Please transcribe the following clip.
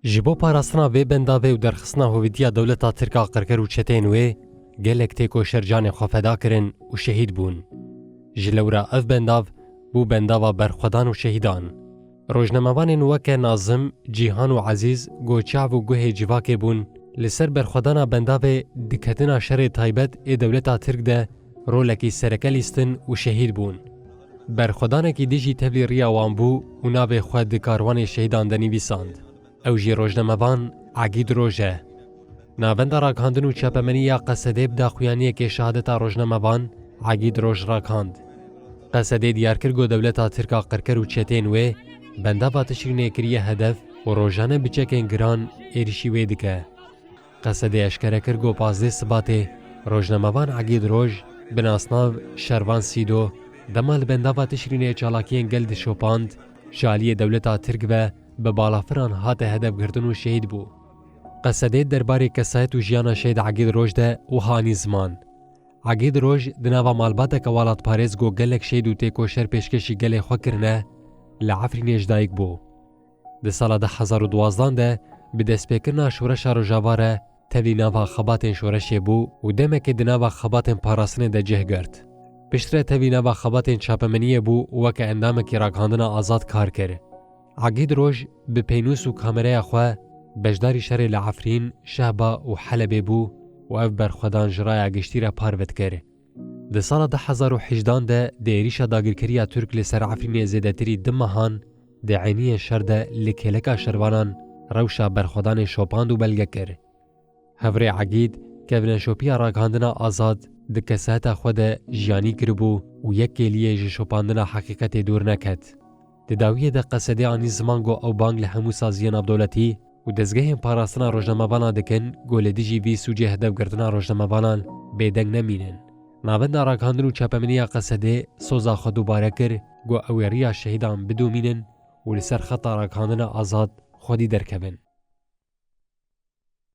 جبو پاراستنا وی بنداوی و درخستنا هویدیا دولتا ترکا قرکر و چتین وی گلک تیکو شرجان خوافدا کرن و شهید بون. جلورا اف بنداو بو بنداوا برخودان و شهیدان. روجنموان وکه نازم، جیهان و عزیز گوچاو و گوه جواکه بون لسر برخودانا بنداوی دکتنا شر تایبت ای دولتا ترک ده رولکی سرکلیستن و شهید بون. برخودانکی دیجی تبلی ریا وان بو و ناوی خود دکاروان شهیدان دنی ویساند. او جی روجنموان عگید روژه. ناوند راکاندن و چپمنی یا قصده بدا خویانیه که شهادتا روجنموان عگید روژ راکاند. قصده دیار کرگو دولتا ترکا قرکر و چتین وی بنداوا تشرینه کریه هدف و روژانه بچکن گران ایرشی وی دکه. قصده اشکره کرگو 15 سباته روجنموان عگید روژ بناسناو شروان سیدو دمال بنداوا تشرینه چالاکین گلد شوپاند شالی دولتا ترک و به بالافران هات هدف گردن و شهید بو. قصده درباره کسایت و جیانا شهید عگید روژ ده و هانی زمان. عگید روژ دناوا مالباتا کوالات پارێز گۆ گەلێک شەید و تێکۆشەر پێشکەشی گەلێ خۆکردنە لە عەفرینێش دایک بوو. di sala 2012 de bi destpêkirina şoreşa Rojava tevlî nava xebatên şoreşê bû û demekê di nava xebatên parastinê de cih girt. Piştre tevlî nava xebatên çapemeniyê bû û weke endamekî ragihandina azad kar kir. Agîd Roj bi peynûs û kameraya xwe beşdarî şerê li Efrîn, Şehba û Helebê bû û ev berxwedan ji raya giştî re parvet kir. Di sala 2018 de di êrişa dagirkeriya Türk li ser Efrînê zêdetirî 2 mehan di eyniyê şer de li kêleka şervanan rewşa berxwedanê şopand û belge kir. Hevrê Egîd kevneşopiya ragihandina azad di kesaheta xwe de jiyanî kiribû û yek kêliyê ji şopandina heqîqetê dûr neket. Di dawiyê de qesedê anî ziman got ew bang li hemû saziyên navdewletî û dezgehên parastina rojnamevana dikin golê dijî vî sûcê hedefgirtina rojnamevanan bêdeng nemînin. Navenda ragihandin û çepemeniya qesedê soza xwe dubare kir got ew ê riya şehîdan bidomînin û li ser xeta ragihandina azad xwedî derkevin.